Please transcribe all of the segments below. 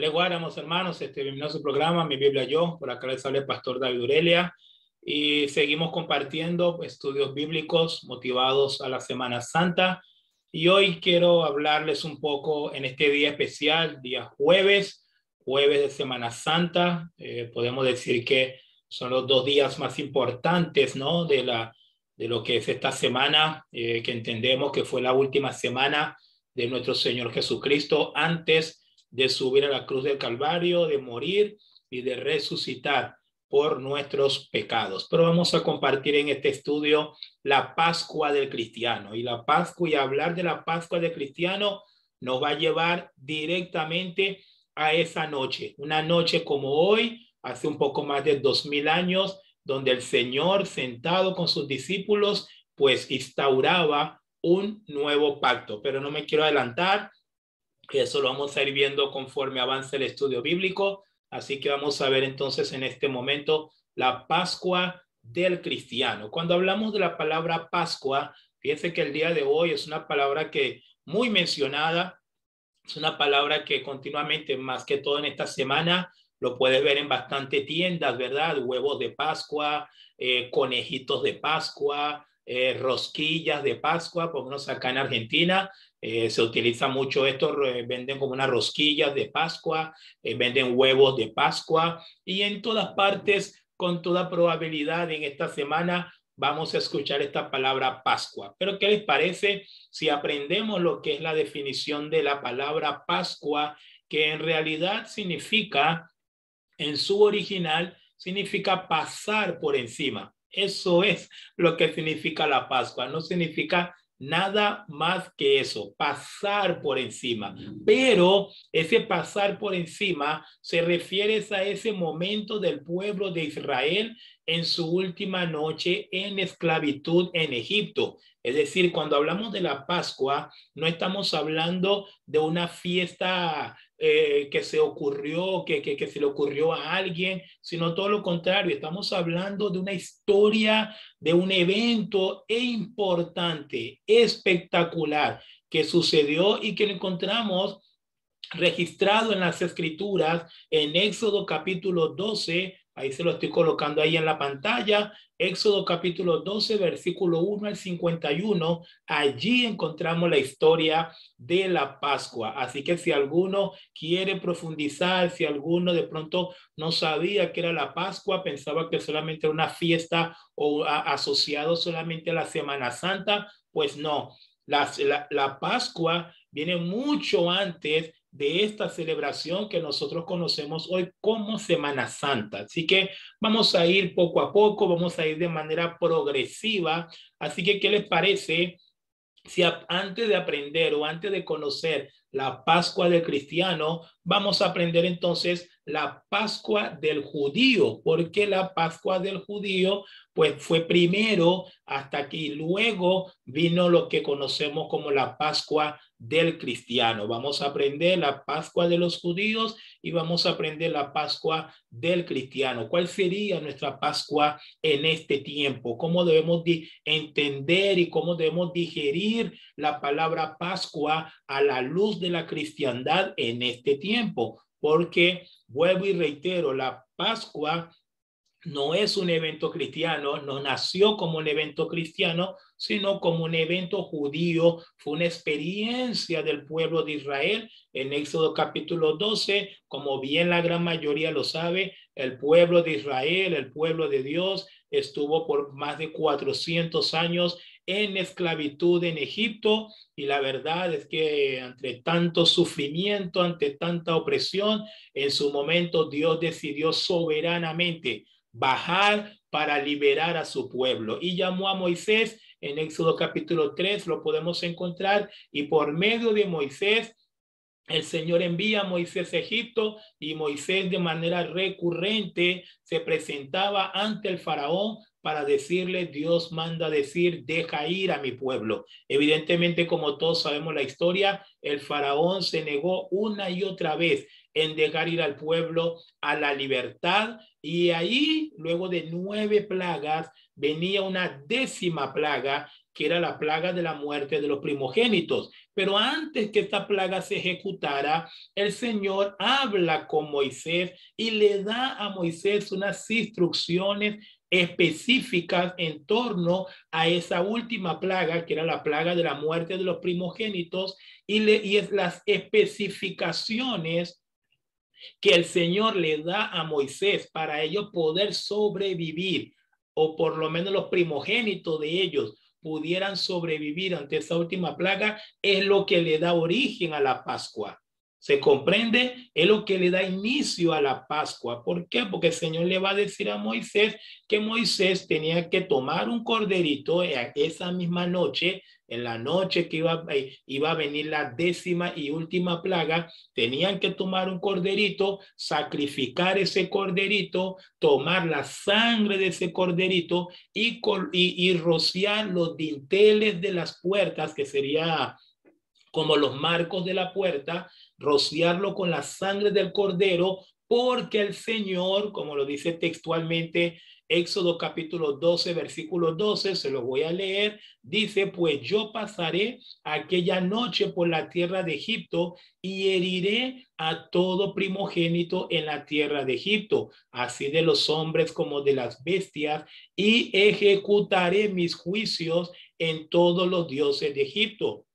Dios les guarde, amados hermanos. Bienvenido a su programa, Mi Biblia Yo. Por acá les habla el pastor David Urelia. Y seguimos compartiendo estudios bíblicos motivados a la Semana Santa. Y hoy quiero hablarles un poco en este día especial, día jueves de Semana Santa. Podemos decir que son los dos días más importantes, ¿no? de lo que es esta semana, que entendemos que fue la última semana de nuestro Señor Jesucristo antes de subir a la cruz del Calvario, de morir y de resucitar por nuestros pecados. Pero vamos a compartir en este estudio la Pascua del cristiano. Y la Pascua, y hablar de la Pascua del cristiano nos va a llevar directamente a esa noche. Una noche como hoy, hace un poco más de 2000 años, donde el Señor, sentado con sus discípulos, pues instauraba un nuevo pacto. Pero no me quiero adelantar. Eso lo vamos a ir viendo conforme avance el estudio bíblico. Así que vamos a ver entonces en este momento la Pascua del cristiano. Cuando hablamos de la palabra Pascua, fíjense que el día de hoy es una palabra que muy mencionada, es una palabra que continuamente, más que todo en esta semana, lo puedes ver en bastantes tiendas, ¿verdad? Huevos de Pascua, conejitos de Pascua, rosquillas de Pascua, por lo menos acá en Argentina. Se utiliza mucho esto, venden como unas rosquillas de Pascua, venden huevos de Pascua y en todas partes, con toda probabilidad, en esta semana vamos a escuchar esta palabra Pascua. Pero ¿qué les parece si aprendemos lo que es la definición de la palabra Pascua, que en realidad significa, en su original, significa pasar por encima? Eso es lo que significa la Pascua. No significa nada más que eso, pasar por encima. Pero ese pasar por encima se refiere a ese momento del pueblo de Israel en su última noche en esclavitud en Egipto. Es decir, cuando hablamos de la Pascua, no estamos hablando de una fiesta que se ocurrió, que se le ocurrió a alguien, sino todo lo contrario. Estamos hablando de una historia, de un evento importante, espectacular, que sucedió y que lo encontramos registrado en las Escrituras en Éxodo capítulo 12. Ahí se lo estoy colocando ahí en la pantalla. Éxodo capítulo 12, versículo 1 al 51. Allí encontramos la historia de la Pascua. Así que si alguno quiere profundizar, si alguno de pronto no sabía que era la Pascua, pensaba que solamente era una fiesta o asociado solamente a la Semana Santa, pues no. La Pascua viene mucho antes de esta celebración que nosotros conocemos hoy como Semana Santa. Así que vamos a ir poco a poco, vamos a ir de manera progresiva. Así que, ¿qué les parece si antes de aprender o antes de conocer la Pascua del cristiano, vamos a aprender entonces la Pascua del judío? Porque la Pascua del judío pues fue primero hasta que luego vino lo que conocemos como la Pascua del cristiano. Vamos a aprender la Pascua de los judíos y vamos a aprender la Pascua del cristiano. ¿Cuál sería nuestra Pascua en este tiempo? ¿Cómo debemos entender y cómo debemos digerir la palabra Pascua a la luz de la cristiandad en este tiempo? Porque, vuelvo y reitero, la Pascua no es un evento cristiano, no nació como un evento cristiano, sino como un evento judío. Fue una experiencia del pueblo de Israel en Éxodo capítulo 12. Como bien la gran mayoría lo sabe, el pueblo de Israel, el pueblo de Dios, estuvo por más de 400 años en esclavitud en Egipto, y la verdad es que ante tanto sufrimiento, ante tanta opresión, en su momento Dios decidió soberanamente bajar para liberar a su pueblo y llamó a Moisés. En Éxodo capítulo 3 lo podemos encontrar, y por medio de Moisés el Señor envía a Moisés a Egipto, y Moisés de manera recurrente se presentaba ante el faraón para decirle: Dios manda decir, deja ir a mi pueblo. Evidentemente, como todos sabemos la historia, el faraón se negó una y otra vez en dejar ir al pueblo a la libertad, y ahí, luego de 9 plagas, venía una 10ª plaga que era la plaga de la muerte de los primogénitos. Pero antes que esta plaga se ejecutara, el Señor habla con Moisés y le da a Moisés unas instrucciones específicas en torno a esa última plaga, que era la plaga de la muerte de los primogénitos, y es las especificaciones que el Señor le da a Moisés para ellos poder sobrevivir, o por lo menos los primogénitos de ellos pudieran sobrevivir ante esa última plaga, es lo que le da origen a la Pascua. ¿Se comprende? Es lo que le da inicio a la Pascua. ¿Por qué? Porque el Señor le va a decir a Moisés que Moisés tenía que tomar un corderito esa misma noche, en la noche que iba a venir la 10ª y última plaga. Tenían que tomar un corderito, sacrificar ese corderito, tomar la sangre de ese corderito y rociar los dinteles de las puertas, que sería como los marcos de la puerta, rociarlo con la sangre del cordero, porque el Señor, como lo dice textualmente Éxodo capítulo 12, versículo 12, se lo voy a leer, dice: pues yo pasaré aquella noche por la tierra de Egipto y heriré a todo primogénito en la tierra de Egipto, así de los hombres como de las bestias, y ejecutaré mis juicios en todos los dioses de Egipto.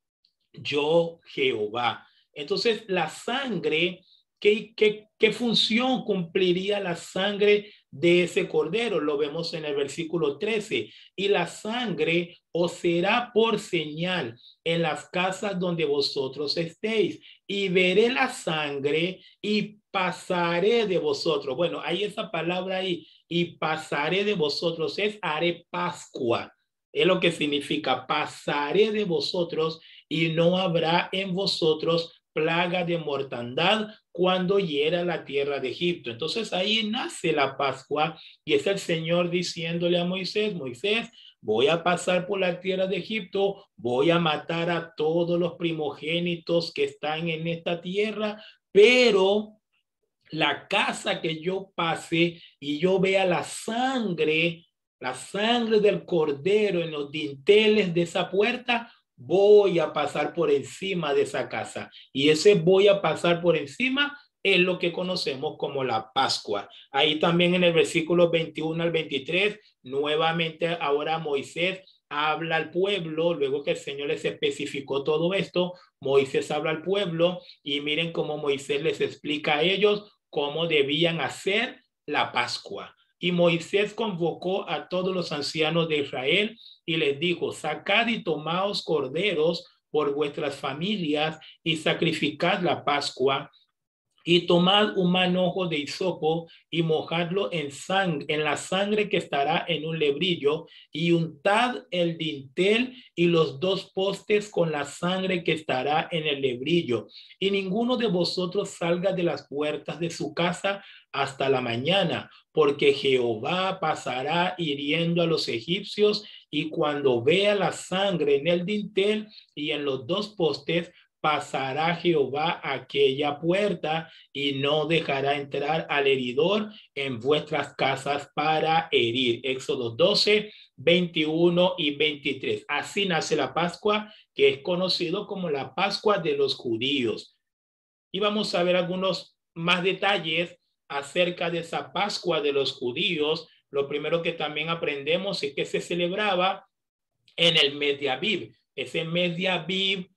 Yo, Jehová. Entonces, la sangre, ¿qué función cumpliría la sangre de ese cordero? Lo vemos en el versículo 13. Y la sangre os será por señal en las casas donde vosotros estéis. Y veré la sangre y pasaré de vosotros. Bueno, hay esa palabra ahí. Y pasaré de vosotros es haré Pascua. Es lo que significa pasaré de vosotros, y no habrá en vosotros plaga de mortandad cuando hiera la tierra de Egipto. Entonces ahí nace la Pascua, y es el Señor diciéndole a Moisés: Moisés, voy a pasar por la tierra de Egipto, voy a matar a todos los primogénitos que están en esta tierra, pero la casa que yo pase y yo vea la sangre del cordero en los dinteles de esa puerta, voy a pasar por encima de esa casa. Y ese voy a pasar por encima es lo que conocemos como la Pascua. Ahí también en el versículo 21 al 23, nuevamente ahora Moisés habla al pueblo, luego que el Señor les especificó todo esto, Moisés habla al pueblo, y miren cómo Moisés les explica a ellos cómo debían hacer la Pascua. Y Moisés convocó a todos los ancianos de Israel y les dijo: sacad y tomaos corderos por vuestras familias y sacrificad la Pascua, y tomad un manojo de hisopo y mojadlo en la sangre que estará en un lebrillo, y untad el dintel y los 2 postes con la sangre que estará en el lebrillo. Y ninguno de vosotros salga de las puertas de su casa hasta la mañana, porque Jehová pasará hiriendo a los egipcios, y cuando vea la sangre en el dintel y en los 2 postes, pasará Jehová aquella puerta y no dejará entrar al heridor en vuestras casas para herir. Éxodo 12, 21 y 23. Así nace la Pascua, que es conocido como la Pascua de los judíos. Y vamos a ver algunos más detalles acerca de esa Pascua de los judíos. Lo primero que también aprendemos es que se celebraba en el mes de Aviv. Ese mes de Aviv,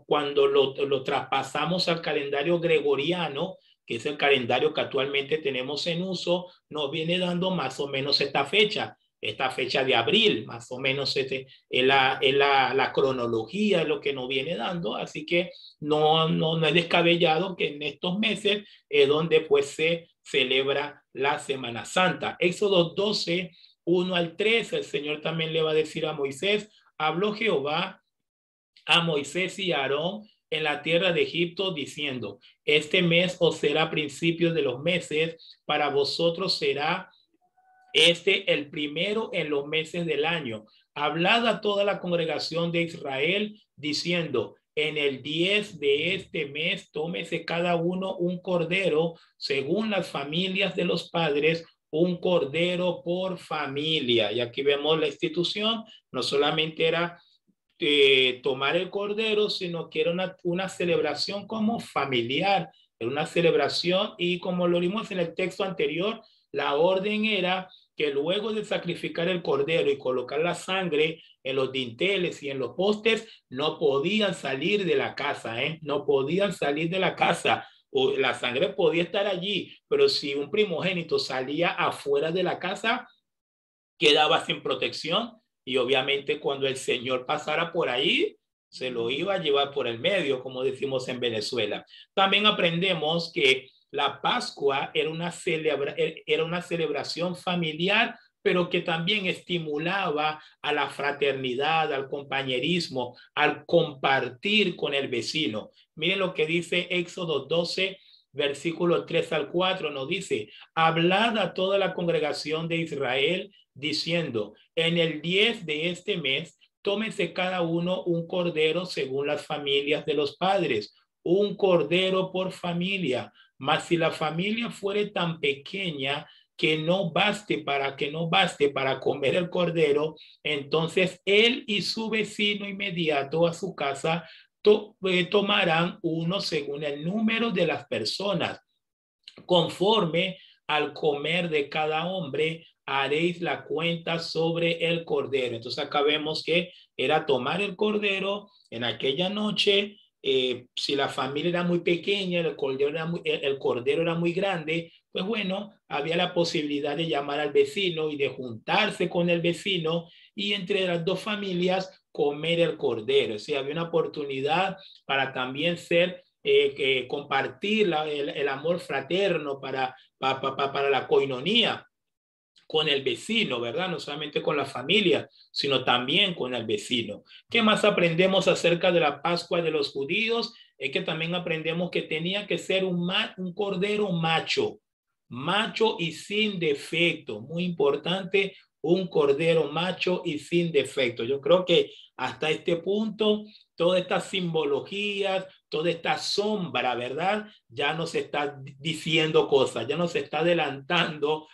cuando lo traspasamos al calendario gregoriano, que es el calendario que actualmente tenemos en uso, nos viene dando más o menos esta fecha de abril, más o menos es la cronología de lo que nos viene dando. Así que no es descabellado que en estos meses es donde pues se celebra la Semana Santa. Éxodo 12, 1 al 3, el Señor también le va a decir a Moisés: habló Jehová a Moisés y a Aarón en la tierra de Egipto, diciendo: este mes os será principio de los meses, para vosotros será el primero en los meses del año. Hablad a toda la congregación de Israel, diciendo: en el 10 de este mes tómese cada uno un cordero según las familias de los padres, un cordero por familia. Y aquí vemos la institución, no solamente era tomar el cordero, sino que era una celebración como familiar, era una celebración y como lo vimos en el texto anterior, la orden era que luego de sacrificar el cordero y colocar la sangre en los dinteles y en los postes, no podían salir de la casa, ¿eh? No podían salir de la casa. O la sangre podía estar allí, pero si un primogénito salía afuera de la casa, quedaba sin protección y obviamente cuando el Señor pasara por ahí, se lo iba a llevar por el medio, como decimos en Venezuela. También aprendemos que la Pascua era una celebración familiar, pero que también estimulaba a la fraternidad, al compañerismo, al compartir con el vecino. Miren lo que dice Éxodo 12, versículo 3 al 4, nos dice: hablad a toda la congregación de Israel diciendo: en el 10 de este mes, tómese cada uno un cordero según las familias de los padres, un cordero por familia. Mas si la familia fuere tan pequeña que no baste para comer el cordero, entonces él y su vecino inmediato a su casa tomarán uno según el número de las personas, conforme al comer de cada hombre haréis la cuenta sobre el cordero. Entonces acá vemos que era tomar el cordero en aquella noche. Si la familia era muy pequeña, el cordero era muy grande, pues bueno, había la posibilidad de llamar al vecino y de juntarse con el vecino y entre las dos familias comer el cordero. O sea, había una oportunidad para también compartir el amor fraterno para la coinonía con el vecino, ¿verdad? No solamente con la familia, sino también con el vecino. ¿Qué más aprendemos acerca de la Pascua de los judíos? Es que también aprendemos que tenía que ser un cordero macho, macho y sin defecto. Muy importante, un cordero macho y sin defecto. Yo creo que hasta este punto, todas estas simbologías, toda esta sombra, ¿verdad? Ya nos está diciendo cosas, ya nos está adelantando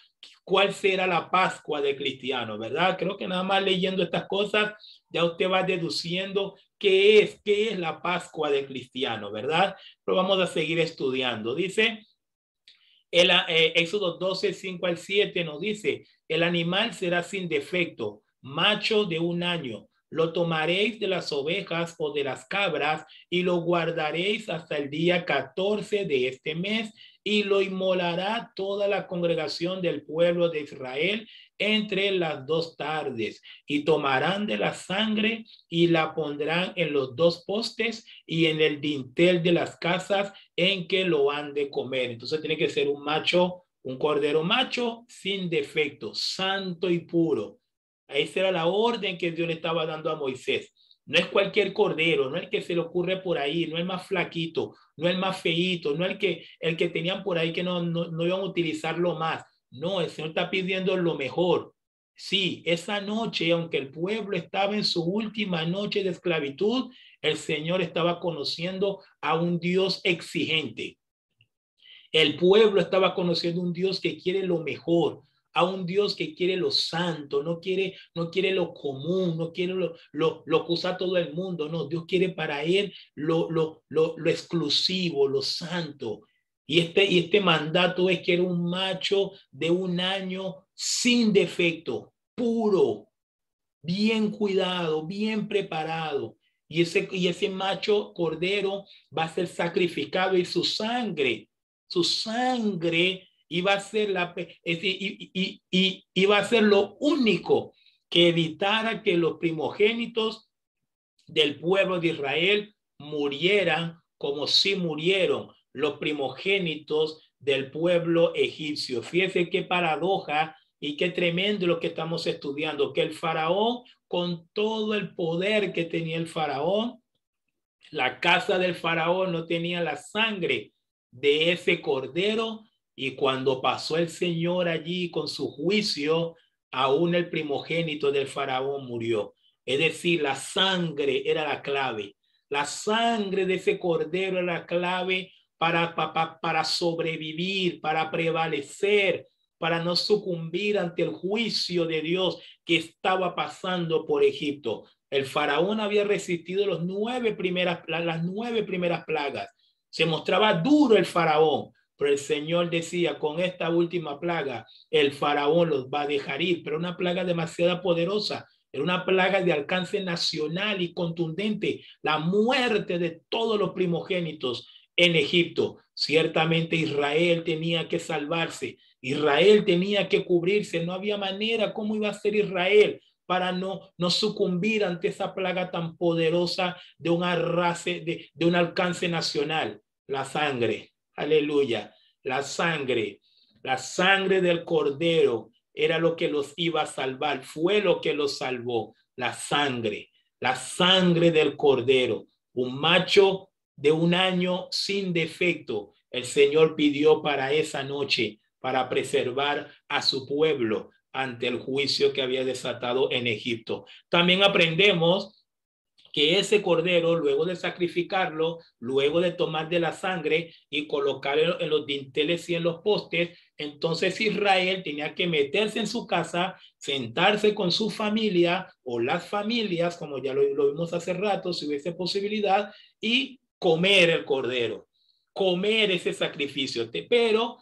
cuál será la Pascua del cristiano, ¿verdad? Creo que nada más leyendo estas cosas ya usted va deduciendo qué es la Pascua del cristiano, ¿verdad? Pero vamos a seguir estudiando. Dice Éxodo 12, 5 al 7 nos dice: el animal será sin defecto, macho de un año. Lo tomaréis de las ovejas o de las cabras y lo guardaréis hasta el día 14 de este mes y lo inmolará toda la congregación del pueblo de Israel entre las dos tardes, y tomarán de la sangre y la pondrán en los dos postes y en el dintel de las casas en que lo han de comer. Entonces tiene que ser un macho, un cordero macho sin defecto, santo y puro. Esa era la orden que Dios le estaba dando a Moisés. No es cualquier cordero, no es el que se le ocurre por ahí, no es el más flaquito, no es el más feíto, no es el que tenían por ahí que no iban a utilizarlo más. No, el Señor está pidiendo lo mejor. Sí, esa noche, aunque el pueblo estaba en su última noche de esclavitud, el Señor estaba conociendo a un Dios exigente. El pueblo estaba conociendo un Dios que quiere lo mejor, a un Dios que quiere lo santo, no quiere lo común, no quiere lo que usa todo el mundo, no, Dios quiere para él lo exclusivo, lo santo. Y este mandato es que era un macho de un año sin defecto, puro, bien cuidado, bien preparado. Y ese macho cordero va a ser sacrificado y su sangre iba a ser iba a ser lo único que evitara que los primogénitos del pueblo de Israel murieran como si murieron los primogénitos del pueblo egipcio. Fíjese qué paradoja y qué tremendo lo que estamos estudiando, que el faraón, con todo el poder que tenía el faraón, la casa del faraón no tenía la sangre de ese cordero, y cuando pasó el Señor allí con su juicio, aún el primogénito del faraón murió. Es decir, la sangre era la clave. La sangre de ese cordero era la clave para sobrevivir, para prevalecer, para no sucumbir ante el juicio de Dios que estaba pasando por Egipto. El faraón había resistido las 9 primeras plagas. Se mostraba duro el faraón, pero el Señor decía, con esta última plaga, el faraón los va a dejar ir, pero una plaga demasiado poderosa. Era una plaga de alcance nacional y contundente, la muerte de todos los primogénitos en Egipto. Ciertamente Israel tenía que salvarse, Israel tenía que cubrirse, no había manera cómo iba a ser Israel para no sucumbir ante esa plaga tan poderosa de un arrase, de un alcance nacional. La sangre, aleluya, la sangre del Cordero era lo que los iba a salvar, fue lo que los salvó, la sangre del Cordero, un macho de un año sin defecto. El Señor pidió para esa noche, para preservar a su pueblo ante el juicio que había desatado en Egipto. También aprendemos que ese cordero, luego de sacrificarlo, luego de tomar de la sangre y colocarlo en los dinteles y en los postes, entonces Israel tenía que meterse en su casa, sentarse con su familia o las familias, como ya lo vimos hace rato, si hubiese posibilidad, y comer el cordero, comer ese sacrificio. Pero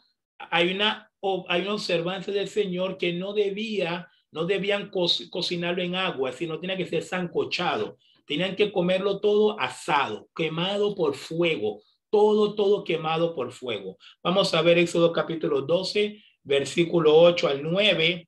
hay una observancia del Señor que no debían cocinarlo en agua, sino tenía que ser sancochado. Tenían que comerlo todo asado, quemado por fuego, todo quemado por fuego. Vamos a ver Éxodo capítulo 12, versículo 8 al 9.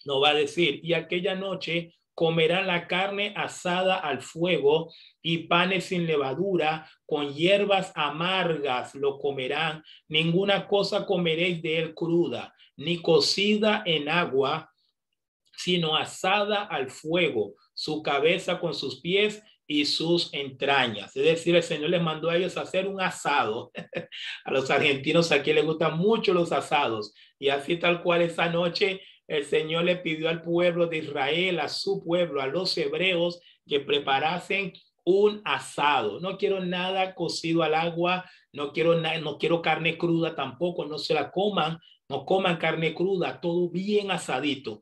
Nos va a decir, y aquella noche comerán la carne asada al fuego y panes sin levadura, con hierbas amargas lo comerán. Ninguna cosa comeréis de él cruda, ni cocida en agua, sino asada al fuego, su cabeza con sus pies y sus entrañas. Es decir, el Señor les mandó a ellos a hacer un asado. A los argentinos aquí les gustan mucho los asados. Y así tal cual esa noche el Señor le pidió al pueblo de Israel, a su pueblo, a los hebreos, que preparasen un asado. No quiero nada cocido al agua, no quiero carne cruda tampoco, no se la coman, no coman carne cruda, todo bien asadito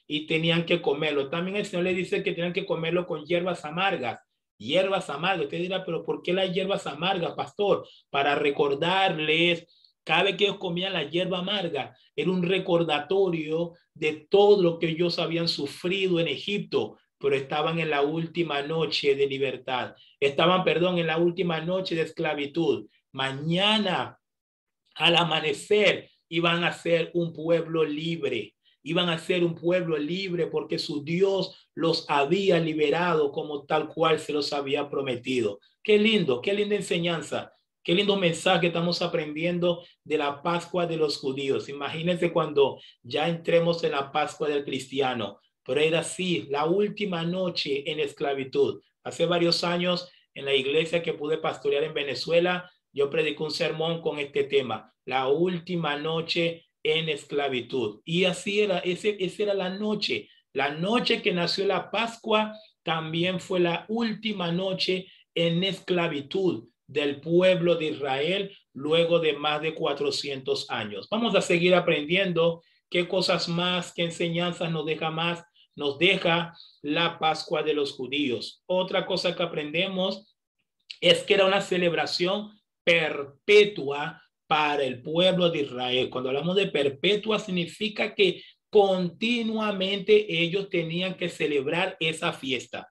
y tenían que comerlo. También el Señor le dice que tenían que comerlo con hierbas amargas. Hierbas amargas. Usted dirá, pero ¿por qué las hierbas amargas, pastor? Para recordarles, cada vez que ellos comían la hierba amarga, era un recordatorio de todo lo que ellos habían sufrido en Egipto, pero estaban en la última noche de libertad. En la última noche de esclavitud. Mañana, al amanecer, iban a ser un pueblo libre. Iban a ser un pueblo libre porque su Dios los había liberado como tal cual se los había prometido. Qué lindo, qué linda enseñanza, qué lindo mensaje estamos aprendiendo de la Pascua de los judíos. Imagínense cuando ya entremos en la Pascua del cristiano. Pero era así, la última noche en esclavitud. Hace varios años en la iglesia que pude pastorear en Venezuela, yo prediqué un sermón con este tema, la última noche en esclavitud. Y así era, esa era la noche que nació la Pascua, también fue la última noche en esclavitud del pueblo de Israel luego de más de 400 años. Vamos a seguir aprendiendo qué cosas más, qué enseñanzas nos deja la Pascua de los judíos. Otra cosa que aprendemos es que era una celebración perpetua para el pueblo de Israel. Cuando hablamos de perpetua, significa que continuamente ellos tenían que celebrar esa fiesta.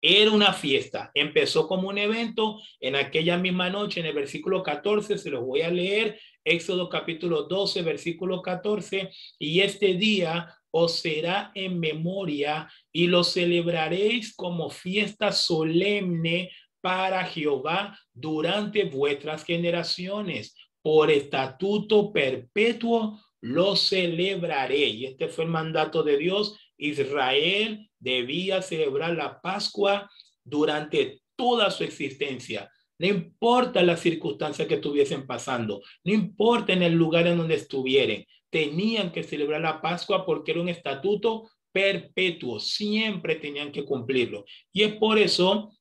Era una fiesta. Empezó como un evento en aquella misma noche, en el versículo 14, se los voy a leer, Éxodo capítulo 12, versículo 14, y este día os será en memoria y lo celebraréis como fiesta solemne para Jehová durante vuestras generaciones. Por estatuto perpetuo lo celebraré. Y este fue el mandato de Dios. Israel debía celebrar la Pascua durante toda su existencia. No importa las circunstancias que estuviesen pasando, no importa en el lugar en donde estuvieran, tenían que celebrar la Pascua porque era un estatuto perpetuo, siempre tenían que cumplirlo. Y es por eso,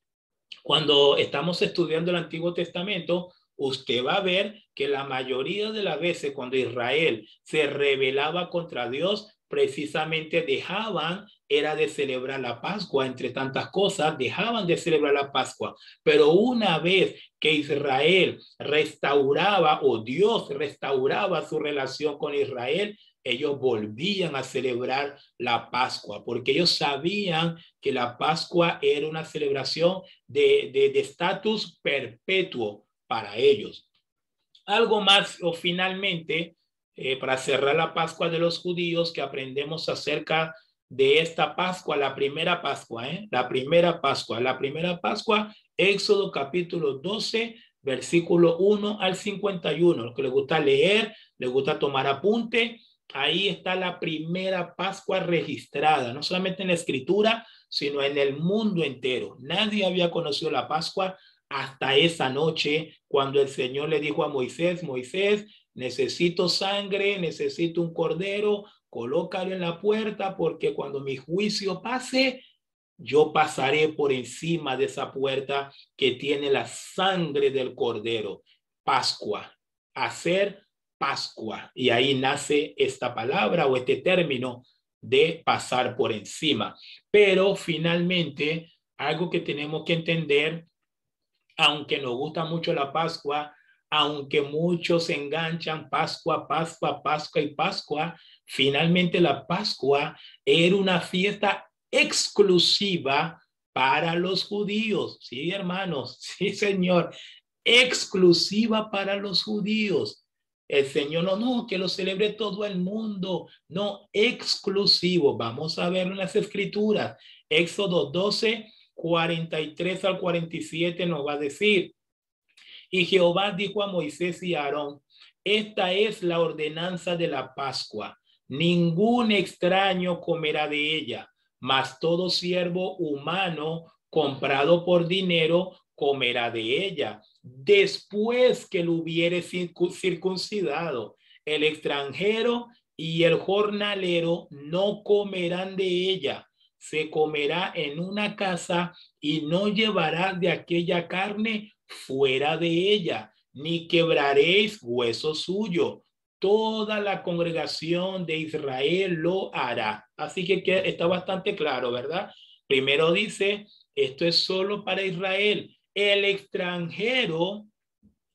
cuando estamos estudiando el Antiguo Testamento, usted va a ver que la mayoría de las veces cuando Israel se rebelaba contra Dios, precisamente dejaban, era de celebrar la Pascua, entre tantas cosas, dejaban de celebrar la Pascua. Pero una vez que Israel restauraba o Dios restauraba su relación con Israel, ellos volvían a celebrar la Pascua, porque ellos sabían que la Pascua era una celebración de estatus perpetuo para ellos. Algo más, o finalmente, para cerrar la Pascua de los judíos, que aprendemos acerca de esta Pascua, la primera Pascua, la primera Pascua, Éxodo capítulo 12, versículo 1 al 51. Los que les gusta leer, les gusta tomar apunte, ahí está la primera Pascua registrada, no solamente en la Escritura, sino en el mundo entero. Nadie había conocido la Pascua hasta esa noche, cuando el Señor le dijo a Moisés, Moisés, necesito sangre, necesito un cordero, colócalo en la puerta, porque cuando mi juicio pase, yo pasaré por encima de esa puerta que tiene la sangre del cordero. Pascua, hacer Pascua. Y ahí nace esta palabra o este término de pasar por encima. Pero finalmente, algo que tenemos que entender, aunque nos gusta mucho la Pascua, aunque muchos se enganchan Pascua, Pascua, Pascua y Pascua, finalmente la Pascua era una fiesta exclusiva para los judíos. Sí, hermanos, sí, Señor, exclusiva para los judíos. El Señor no, que lo celebre todo el mundo, no, exclusivo. Vamos a ver en las Escrituras. Éxodo 12, 43 al 47 nos va a decir, y Jehová dijo a Moisés y a Aarón, esta es la ordenanza de la Pascua, ningún extraño comerá de ella, mas todo siervo humano comprado por dinero comerá de ella, después que lo hubiere circuncidado. El extranjero y el jornalero no comerán de ella, se comerá en una casa y no llevará de aquella carne fuera de ella, ni quebraréis hueso suyo. Toda la congregación de Israel lo hará. Así que está bastante claro, ¿verdad? Primero dice, esto es solo para Israel. El extranjero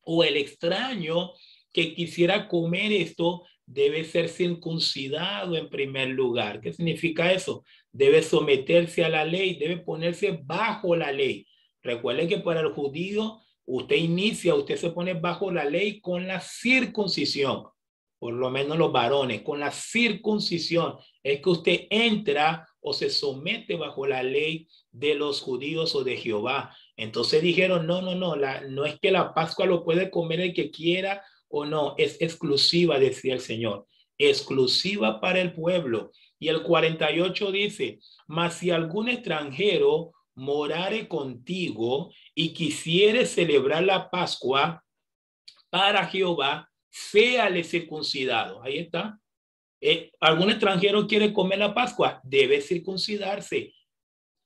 o el extraño que quisiera comer esto debe ser circuncidado en primer lugar. ¿Qué significa eso? Debe someterse a la ley, debe ponerse bajo la ley. Recuerden que para el judío, usted se pone bajo la ley con la circuncisión, por lo menos los varones, con la circuncisión. Es que usted entra o se somete bajo la ley de los judíos o de Jehová. Entonces dijeron, no es que la Pascua lo puede comer el que quiera o no, es exclusiva, decía el Señor, exclusiva para el pueblo. Y el 48 dice, mas si algún extranjero morare contigo y quisiere celebrar la Pascua para Jehová, séale circuncidado. Ahí está. ¿Algún extranjero quiere comer la Pascua? Debe circuncidarse.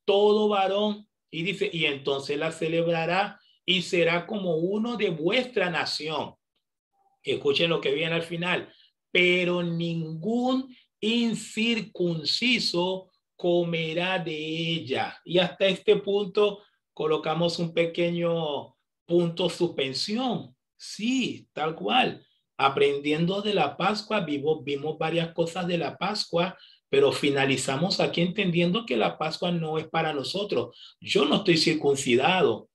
Todo varón, y dice, y entonces la celebrará y será como uno de vuestra nación. Escuchen lo que viene al final. Pero ningún incircunciso comerá de ella. Y hasta este punto colocamos un pequeño punto suspensión. Sí, tal cual. Aprendiendo de la Pascua, vimos varias cosas de la Pascua, pero finalizamos aquí entendiendo que la Pascua no es para nosotros. Yo no estoy circuncidado.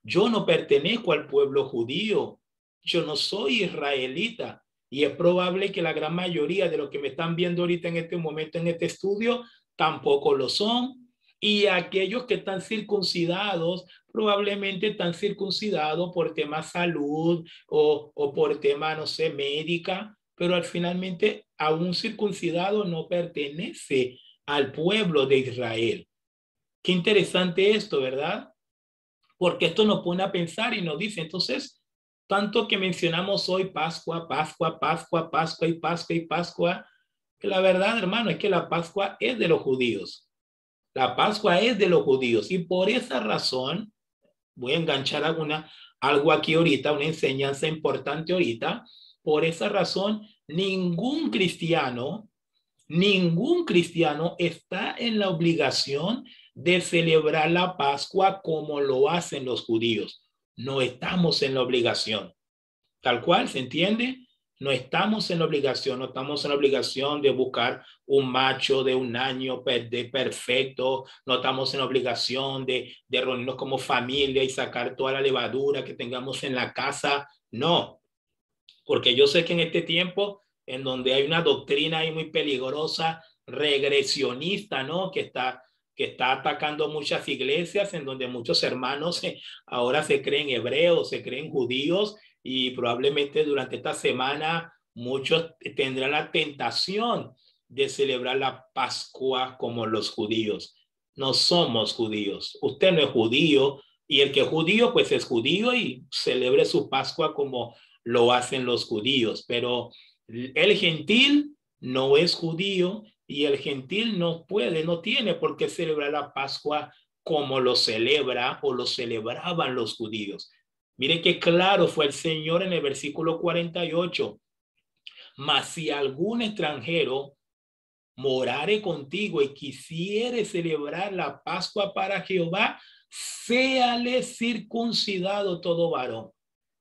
Yo no pertenezco al pueblo judío. Yo no soy israelita. Y es probable que la gran mayoría de los que me están viendo ahorita en este momento, en este estudio, tampoco lo son. Y aquellos que están circuncidados, probablemente están circuncidados por tema salud o por tema, no sé, médica, pero al finalmente a un circuncidado no pertenece al pueblo de Israel. Qué interesante esto, ¿verdad? Porque esto nos pone a pensar y nos dice, entonces, tanto que mencionamos hoy Pascua, Pascua, Pascua, Pascua y Pascua y Pascua, que la verdad, hermano, es que la Pascua es de los judíos. La Pascua es de los judíos y por esa razón voy a enganchar algo aquí ahorita, una enseñanza importante ahorita. Por esa razón, ningún cristiano está en la obligación de celebrar la Pascua como lo hacen los judíos. No estamos en la obligación. Tal cual, ¿se entiende? No estamos en la obligación, no estamos en la obligación de buscar un macho de un año perfecto, no estamos en la obligación de reunirnos como familia y sacar toda la levadura que tengamos en la casa. No, porque yo sé que en este tiempo, en donde hay una doctrina ahí muy peligrosa, regresionista, ¿no? Que está atacando muchas iglesias, en donde muchos hermanos ahora se creen hebreos, se creen judíos, y probablemente durante esta semana muchos tendrán la tentación de celebrar la Pascua como los judíos. No somos judíos. Usted no es judío, y el que es judío, pues es judío y celebre su Pascua como lo hacen los judíos, pero el gentil no es judío, y el gentil no tiene por qué celebrar la Pascua como lo celebra o lo celebraban los judíos. Mire qué claro fue el Señor en el versículo 48. Mas si algún extranjero morare contigo y quisiere celebrar la Pascua para Jehová, séale circuncidado todo varón.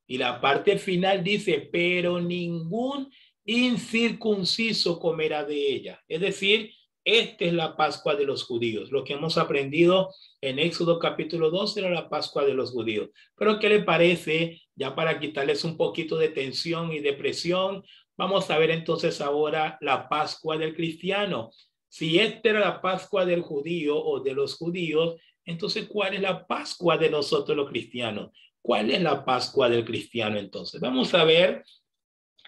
Y la parte final dice, pero ningún incircunciso comerá de ella. Es decir, esta es la Pascua de los judíos. Lo que hemos aprendido en Éxodo capítulo 2 era la Pascua de los judíos. Pero ¿qué le parece? Ya para quitarles un poquito de tensión y depresión, vamos a ver entonces ahora la Pascua del cristiano. Si esta era la Pascua del judío o de los judíos, entonces ¿cuál es la Pascua de nosotros los cristianos? ¿Cuál es la Pascua del cristiano entonces? Vamos a ver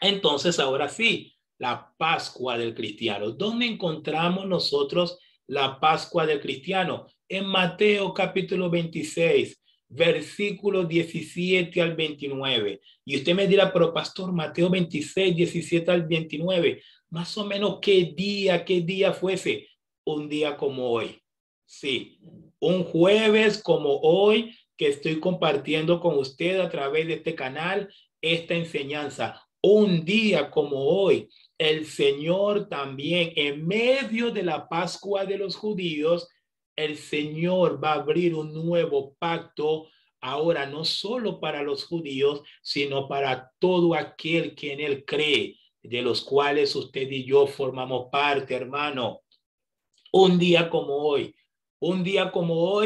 entonces ahora sí, la Pascua del cristiano. ¿Dónde encontramos nosotros la Pascua del cristiano? En Mateo capítulo 26, versículos 17 al 29. Y usted me dirá, pero pastor, Mateo 26, 17 al 29, más o menos qué día fuese. Un día como hoy. Sí, un jueves como hoy, que estoy compartiendo con usted a través de este canal esta enseñanza. Un día como hoy, el Señor también, en medio de la Pascua de los judíos, el Señor va a abrir un nuevo pacto, ahora no solo para los judíos, sino para todo aquel que en él cree, de los cuales usted y yo formamos parte, hermano. Un día como hoy,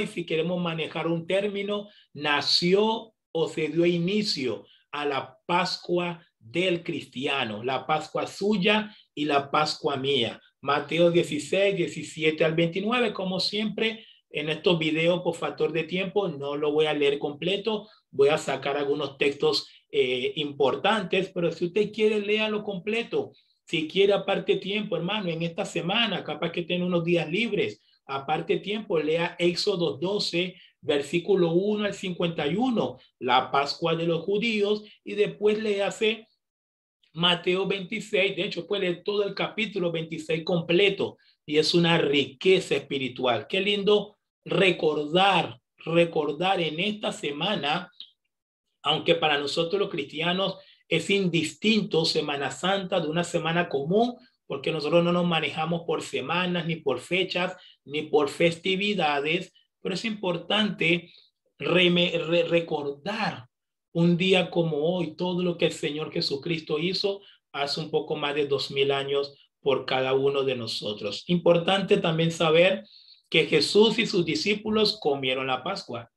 si queremos manejar un término, nació o se dio inicio a la Pascua del cristiano, la Pascua suya y la Pascua mía. Mateo 16, 17 al 29, como siempre, en estos videos por factor de tiempo, no lo voy a leer completo, voy a sacar algunos textos importantes, pero si usted quiere, léalo completo. Si quiere, aparte tiempo, hermano, en esta semana, capaz que tiene unos días libres, aparte tiempo, lea Éxodo 12, versículo 1 al 51, la Pascua de los judíos, y después le hace Mateo 26, de hecho puede leer todo el capítulo 26 completo, y es una riqueza espiritual. Qué lindo recordar en esta semana, aunque para nosotros los cristianos es indistinto Semana Santa de una semana común, porque nosotros no nos manejamos por semanas, ni por fechas, ni por festividades, pero es importante recordar un día como hoy todo lo que el Señor Jesucristo hizo hace un poco más de 2000 años por cada uno de nosotros. Importante también saber que Jesús y sus discípulos comieron la Pascua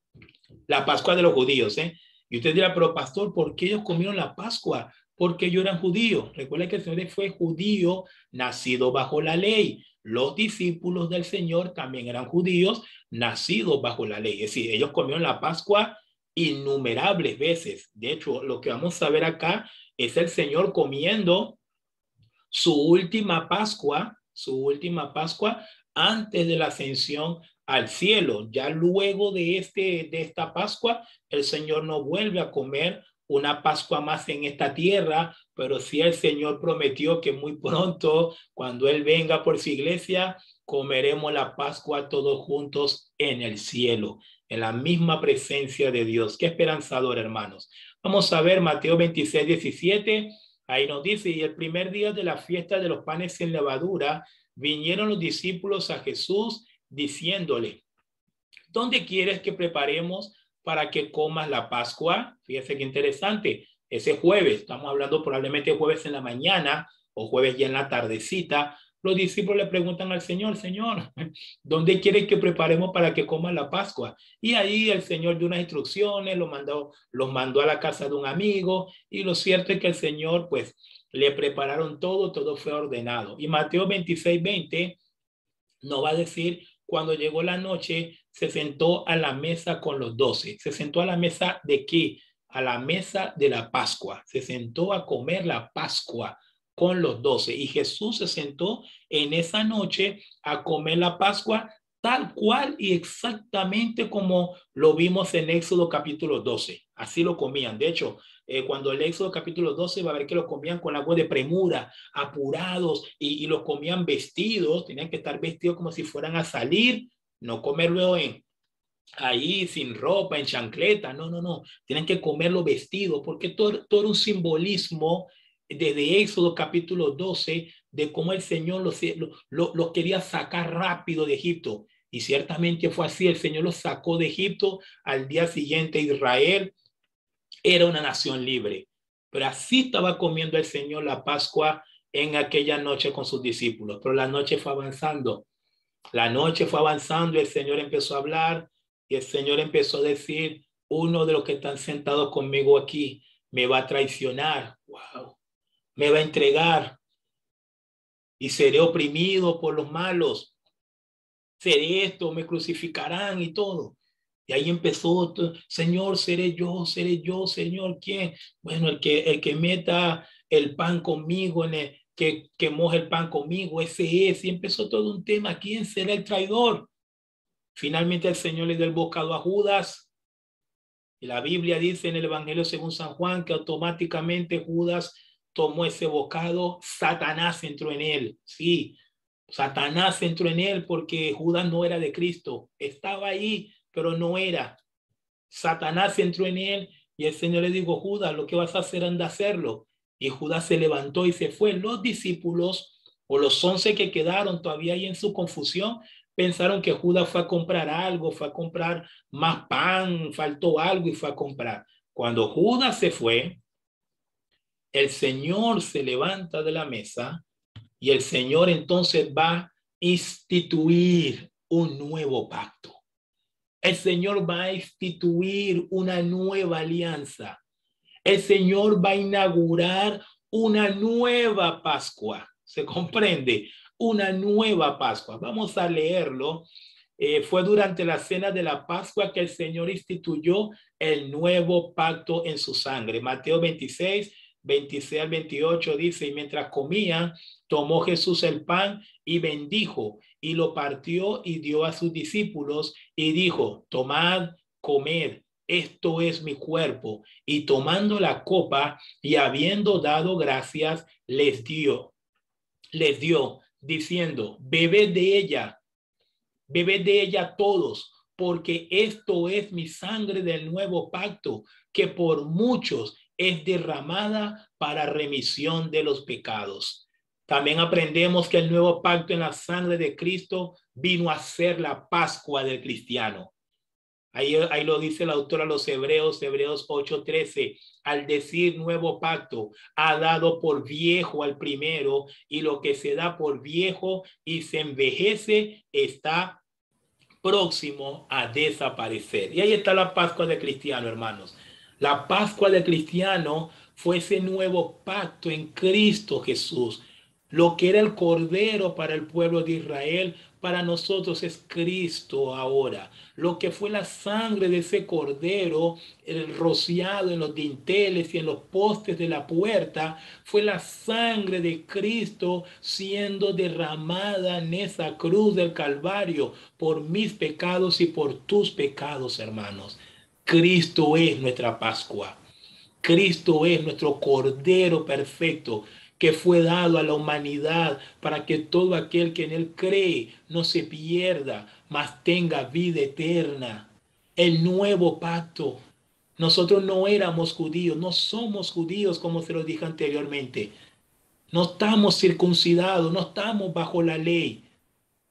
de los judíos, ¿eh? Y usted dirá, pero pastor, ¿por qué ellos comieron la Pascua? Porque ellos eran judíos. Recuerda que el Señor fue judío, nacido bajo la ley. Los discípulos del Señor también eran judíos, nacidos bajo la ley. Es decir, ellos comieron la Pascua innumerables veces. De hecho, lo que vamos a ver acá es el Señor comiendo su última Pascua antes de la ascensión al cielo. Ya luego de esta Pascua, el Señor no vuelve a comer una Pascua más en esta tierra, pero sí el Señor prometió que muy pronto, cuando Él venga por su iglesia, comeremos la Pascua todos juntos en el cielo, en la misma presencia de Dios. Qué esperanzador, hermanos. Vamos a ver Mateo 26, 17. Ahí nos dice, y el primer día de la fiesta de los panes sin levadura, vinieron los discípulos a Jesús diciéndole, ¿dónde quieres que preparemos para que comas la Pascua? Fíjese qué interesante. Ese jueves, estamos hablando probablemente jueves en la mañana o jueves ya en la tardecita, los discípulos le preguntan al Señor, Señor, ¿dónde quieres que preparemos para que coman la Pascua? Y ahí el Señor dio unas instrucciones, los mandó a la casa de un amigo, y lo cierto es que el Señor, pues, le prepararon todo fue ordenado. Y Mateo 26, 20 nos va a decir, cuando llegó la noche, se sentó a la mesa con los 12. ¿Se sentó a la mesa de qué? A la mesa de la Pascua. Se sentó a comer la Pascua con los 12. Y Jesús se sentó en esa noche a comer la Pascua tal cual y exactamente como lo vimos en Éxodo capítulo 12. Así lo comían. De hecho, cuando el Éxodo capítulo 12 va a ver que lo comían con agua de premura, apurados, y los comían vestidos, tenían que estar vestidos como si fueran a salir, no comerlo ahí sin ropa, en chancleta, no, tienen que comerlo vestido, porque todo era un simbolismo desde Éxodo capítulo 12 de cómo el Señor los quería sacar rápido de Egipto. Y ciertamente fue así, el Señor los sacó de Egipto. Al día siguiente Israel era una nación libre. Pero así estaba comiendo el Señor la Pascua en aquella noche con sus discípulos. Pero la noche fue avanzando. La noche fue avanzando y el Señor empezó a hablar y el Señor empezó a decir, uno de los que están sentados conmigo aquí me va a traicionar. Wow. Me va a entregar y seré oprimido por los malos. Seré esto, me crucificarán y todo. Y ahí empezó, Señor, seré yo, Señor, ¿quién? Bueno, el que meta el pan conmigo, que moje el pan conmigo, ese es. Y empezó todo un tema, ¿quién será el traidor? Finalmente el Señor le dio el bocado a Judas. Y la Biblia dice en el Evangelio según San Juan que automáticamente Judas tomó ese bocado, Satanás entró en él. Sí, Satanás entró en él porque Judas no era de Cristo. Estaba ahí, pero no era. Satanás entró en él y el Señor le dijo, Judas, lo que vas a hacer, anda a hacerlo. Y Judas se levantó y se fue. Los discípulos o los 11 que quedaron todavía ahí en su confusión pensaron que Judas fue a comprar algo, fue a comprar más pan, faltó algo y fue a comprar. Cuando Judas se fue, el Señor se levanta de la mesa y el Señor entonces va a instituir un nuevo pacto. El Señor va a instituir una nueva alianza. El Señor va a inaugurar una nueva Pascua. ¿Se comprende? Una nueva Pascua. Vamos a leerlo. Fue durante la cena de la Pascua que el Señor instituyó el nuevo pacto en su sangre. Mateo 26, 26 al 28 dice, y mientras comían, tomó Jesús el pan y bendijo y lo partió y dio a sus discípulos y dijo, tomad, comed, esto es mi cuerpo. Y tomando la copa y habiendo dado gracias, les dio, diciendo, bebed de ella todos, porque esto es mi sangre del nuevo pacto, que por muchos es derramada para remisión de los pecados. También aprendemos que el nuevo pacto en la sangre de Cristo vino a ser la Pascua del cristiano. Ahí lo dice el autor a los Hebreos 8:13, al decir nuevo pacto, ha dado por viejo al primero, y lo que se da por viejo y se envejece está próximo a desaparecer. Y ahí está la Pascua del cristiano, hermanos. La Pascua del cristiano fue ese nuevo pacto en Cristo Jesús. Lo que era el Cordero para el pueblo de Israel, para nosotros es Cristo ahora. Lo que fue la sangre de ese Cordero, el rociado en los dinteles y en los postes de la puerta, fue la sangre de Cristo siendo derramada en esa cruz del Calvario por mis pecados y por tus pecados, hermanos. Cristo es nuestra Pascua. Cristo es nuestro Cordero perfecto que fue dado a la humanidad para que todo aquel que en él cree no se pierda, mas tenga vida eterna. El nuevo pacto. Nosotros no éramos judíos, no somos judíos como se lo dije anteriormente. No estamos circuncidados, no estamos bajo la ley,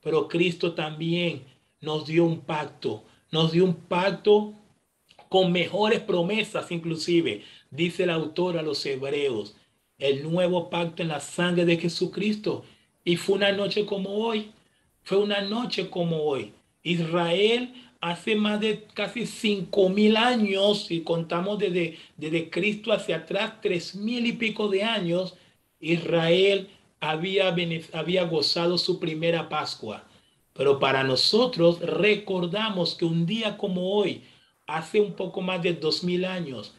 pero Cristo también nos dio un pacto con mejores promesas inclusive, dice el autor a los hebreos, el nuevo pacto en la sangre de Jesucristo. Y fue una noche como hoy, fue una noche como hoy. Israel hace más de casi 5.000 años, si contamos desde Cristo hacia atrás, 3.000 y pico de años, Israel había gozado su primera Pascua. Pero para nosotros recordamos que un día como hoy, hace un poco más de 2.000 años,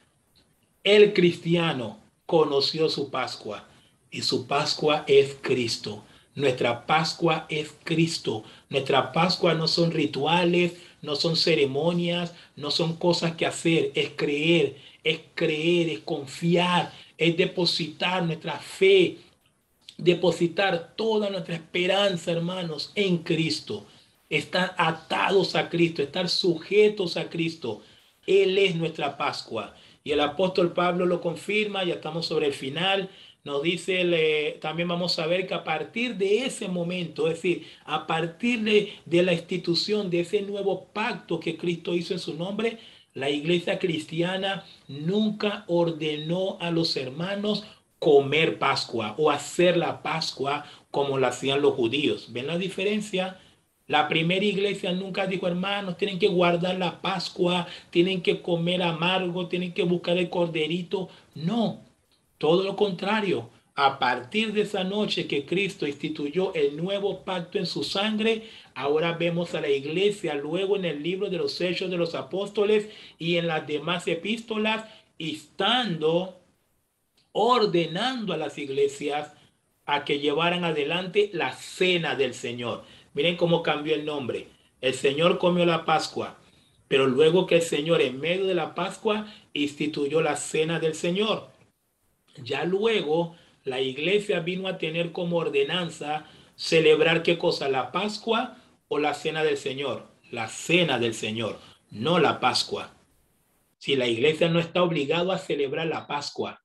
el cristiano conoció su Pascua y su Pascua es Cristo. Nuestra Pascua es Cristo. Nuestra Pascua no son rituales, no son ceremonias, no son cosas que hacer, es creer, es confiar, es depositar nuestra fe, depositar toda nuestra esperanza, hermanos, en Cristo. Estar atados a Cristo, estar sujetos a Cristo. Él es nuestra Pascua. Y el apóstol Pablo lo confirma, ya estamos sobre el final. Nos dice, también vamos a ver que a partir de ese momento, es decir, a partir de la institución de ese nuevo pacto que Cristo hizo en su nombre, la iglesia cristiana nunca ordenó a los hermanos comer Pascua o hacer la Pascua como la hacían los judíos. ¿Ven la diferencia? La primera iglesia nunca dijo, hermanos, tienen que guardar la Pascua, tienen que comer amargo, tienen que buscar el corderito. No, todo lo contrario. A partir de esa noche que Cristo instituyó el nuevo pacto en su sangre, ahora vemos a la iglesia luego en el libro de los Hechos de los Apóstoles y en las demás epístolas, estando ordenando a las iglesias a que llevaran adelante la cena del Señor. Miren cómo cambió el nombre. El Señor comió la Pascua, pero luego que el Señor en medio de la Pascua instituyó la cena del Señor. Ya luego la iglesia vino a tener como ordenanza celebrar qué cosa, la Pascua o la cena del Señor. La cena del Señor, no la Pascua. Si la iglesia no está obligada a celebrar la Pascua,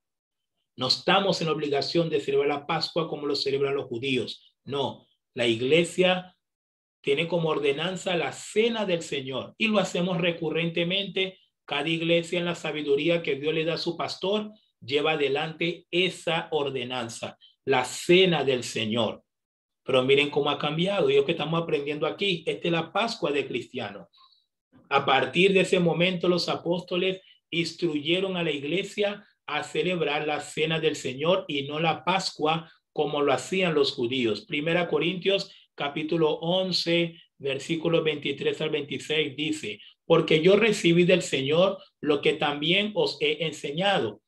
no estamos en obligación de celebrar la Pascua como lo celebran los judíos. No, la iglesia tiene como ordenanza la cena del Señor y lo hacemos recurrentemente. Cada iglesia en la sabiduría que Dios le da a su pastor lleva adelante esa ordenanza, la cena del Señor. Pero miren cómo ha cambiado. Y es que estamos aprendiendo aquí. Esta es la Pascua de cristiano. A partir de ese momento los apóstoles instruyeron a la iglesia a celebrar la cena del Señor y no la Pascua como lo hacían los judíos. Primera Corintios capítulo 11, versículos 23 al 26 dice, porque yo recibí del Señor lo que también os he enseñado,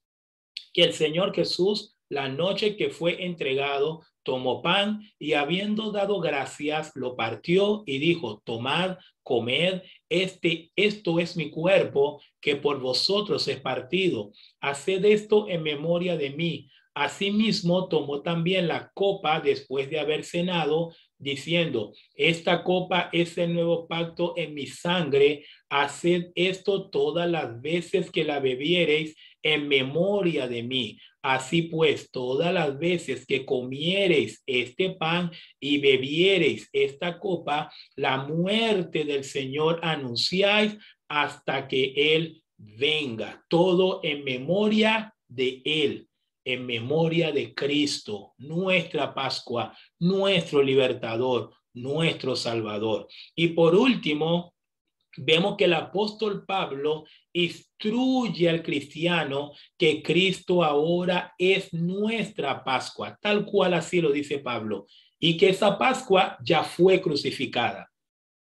que el Señor Jesús, la noche que fue entregado, tomó pan y habiendo dado gracias, lo partió y dijo, tomad, comed, esto es mi cuerpo que por vosotros es partido. Haced esto en memoria de mí. Asimismo, tomó también la copa después de haber cenado, diciendo, esta copa es el nuevo pacto en mi sangre. Haced esto todas las veces que la bebiereis en memoria de mí. Así pues, todas las veces que comiereis este pan y bebiereis esta copa, la muerte del Señor anunciáis hasta que Él venga. Todo en memoria de Él, en memoria de Cristo, nuestra Pascua, nuestro libertador, nuestro Salvador. Y por último, vemos que el apóstol Pablo instruye al cristiano que Cristo ahora es nuestra Pascua, tal cual así lo dice Pablo, y que esa Pascua ya fue crucificada.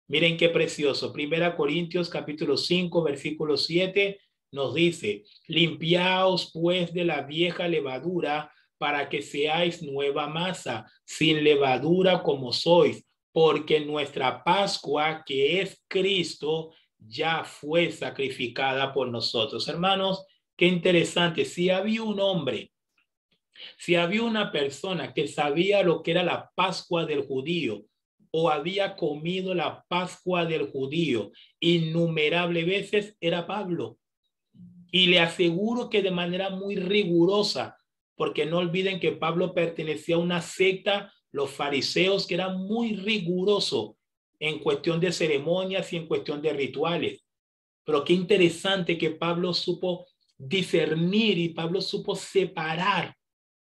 Miren qué precioso. Primera Corintios capítulo 5, versículo 7 nos dice, limpiaos pues de la vieja levadura para que seáis nueva masa, sin levadura como sois, porque nuestra Pascua, que es Cristo, ya fue sacrificada por nosotros. Hermanos, qué interesante. Si había un hombre Si había una persona que sabía lo que era la Pascua del judío o había comido la Pascua del judío innumerables veces, era Pablo. Y le aseguro que de manera muy rigurosa, porque no olviden que Pablo pertenecía a una secta, los fariseos, que eran muy rigurosos en cuestión de ceremonias y en cuestión de rituales. Pero qué interesante que Pablo supo discernir y Pablo supo separar.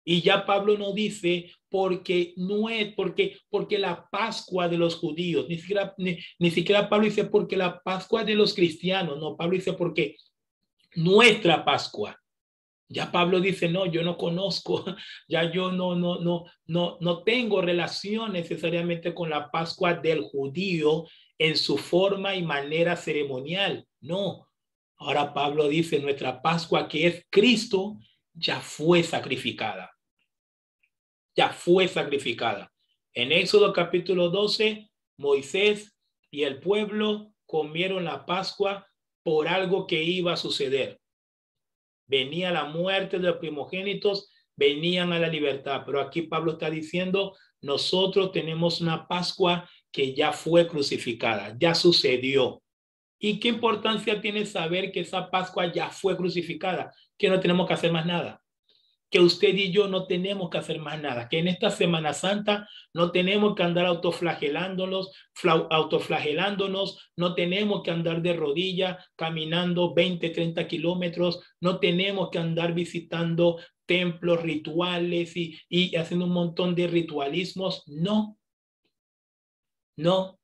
Y ya Pablo no dice porque no es porque la Pascua de los judíos, ni siquiera Pablo dice porque la Pascua de los cristianos, no, Pablo dice porque nuestra Pascua. Ya Pablo dice, no, yo no conozco, ya yo no tengo relación necesariamente con la Pascua del judío en su forma y manera ceremonial. No. Ahora Pablo dice, nuestra Pascua, que es Cristo, ya fue sacrificada. Ya fue sacrificada. En Éxodo capítulo 12, Moisés y el pueblo comieron la Pascua por algo que iba a suceder. Venía la muerte de los primogénitos, venían a la libertad. Pero aquí Pablo está diciendo, nosotros tenemos una Pascua que ya fue crucificada, ya sucedió. ¿Y qué importancia tiene saber que esa Pascua ya fue crucificada? Que no tenemos que hacer más nada. Que usted y yo no tenemos que hacer más nada, que en esta Semana Santa no tenemos que andar autoflagelándonos, no tenemos que andar de rodillas caminando 20, 30 kilómetros, no tenemos que andar visitando templos rituales y haciendo un montón de ritualismos. No, no.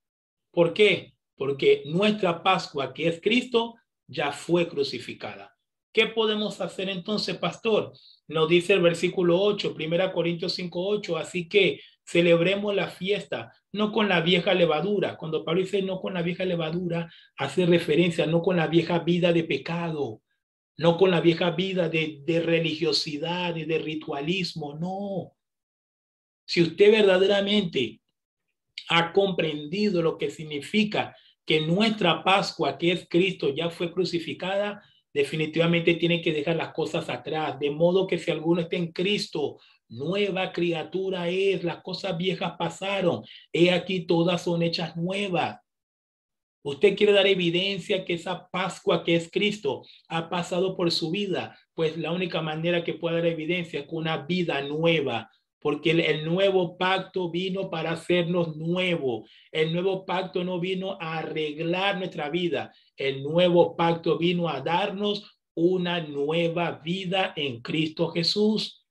¿Por qué? Porque nuestra Pascua, que es Cristo, ya fue crucificada. ¿Qué podemos hacer entonces, pastor? Nos dice el versículo 8, 1 Corintios 5, 8, así que celebremos la fiesta, no con la vieja levadura. Cuando Pablo dice no con la vieja levadura, hace referencia no con la vieja vida de pecado, no con la vieja vida de religiosidad y de ritualismo, no. Si usted verdaderamente ha comprendido lo que significa que nuestra Pascua, que es Cristo, ya fue crucificada, definitivamente tiene que dejar las cosas atrás, de modo que si alguno está en Cristo, nueva criatura es, las cosas viejas pasaron, he aquí todas son hechas nuevas. Usted quiere dar evidencia que esa Pascua que es Cristo ha pasado por su vida, pues la única manera que puede dar evidencia es con una vida nueva, porque el nuevo pacto vino para hacernos nuevos. El nuevo pacto no vino a arreglar nuestra vida. El nuevo pacto vino a darnos una nueva vida en Cristo Jesús.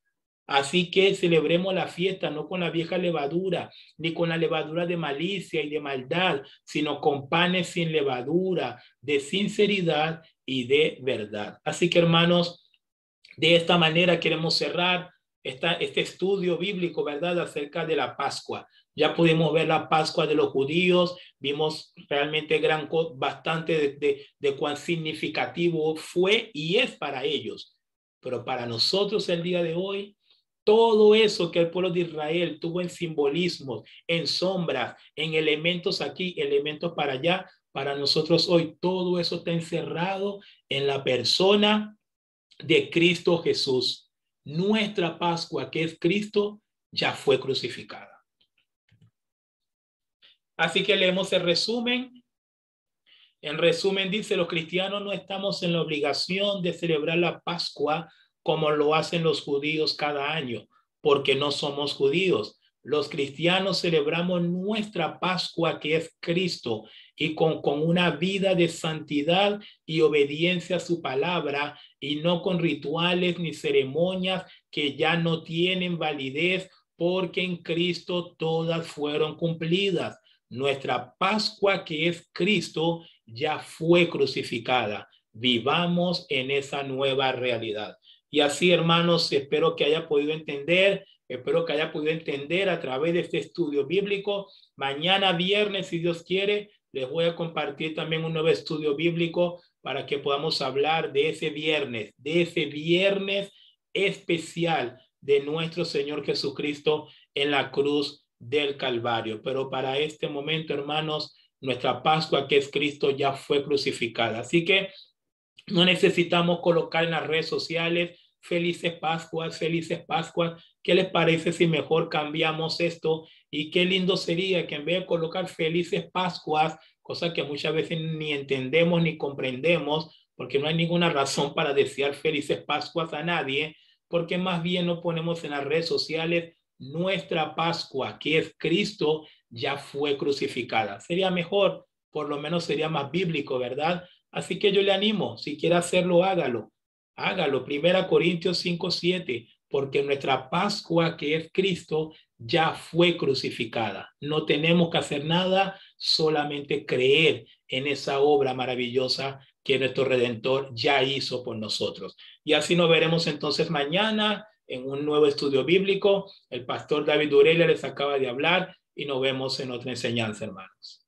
Así que celebremos la fiesta no con la vieja levadura, ni con la levadura de malicia y de maldad, sino con panes sin levadura, de sinceridad y de verdad. Así que, hermanos, de esta manera queremos cerrar este estudio bíblico, ¿verdad?, acerca de la Pascua. Ya pudimos ver la Pascua de los judíos, vimos realmente bastante de cuán significativo fue y es para ellos. Pero para nosotros el día de hoy, todo eso que el pueblo de Israel tuvo en simbolismos, en sombras, en elementos aquí, elementos para allá, para nosotros hoy todo eso está encerrado en la persona de Cristo Jesús. Nuestra Pascua, que es Cristo, ya fue crucificada. Así que leemos el resumen. En resumen dice, los cristianos no estamos en la obligación de celebrar la Pascua como lo hacen los judíos cada año, porque no somos judíos. Los cristianos celebramos nuestra Pascua, que es Cristo, y con una vida de santidad y obediencia a su palabra, y no con rituales ni ceremonias que ya no tienen validez, porque en Cristo todas fueron cumplidas. Nuestra Pascua, que es Cristo, ya fue crucificada. Vivamos en esa nueva realidad. Y así, hermanos, espero que haya podido entender a través de este estudio bíblico. Mañana viernes, si Dios quiere, les voy a compartir también un nuevo estudio bíblico para que podamos hablar de ese viernes especial de nuestro Señor Jesucristo en la cruz del Calvario. Pero para este momento, hermanos, nuestra Pascua, que es Cristo, ya fue crucificada. Así que no necesitamos colocar en las redes sociales felices Pascuas, felices Pascuas. ¿Qué les parece si mejor cambiamos esto? Y qué lindo sería que en vez de colocar felices Pascuas, cosa que muchas veces ni entendemos ni comprendemos, porque no hay ninguna razón para desear felices Pascuas a nadie, porque más bien nos ponemos en las redes sociales nuestra Pascua, que es Cristo, ya fue crucificada. Sería mejor, por lo menos sería más bíblico, ¿verdad? Así que yo le animo, si quiere hacerlo, hágalo. Hágalo. 1 Corintios 5:7, porque nuestra Pascua, que es Cristo, ya fue crucificada. No tenemos que hacer nada, solamente creer en esa obra maravillosa que nuestro Redentor ya hizo por nosotros. Y así nos veremos entonces mañana en un nuevo estudio bíblico. El pastor David Durelia les acaba de hablar y nos vemos en otra enseñanza, hermanos.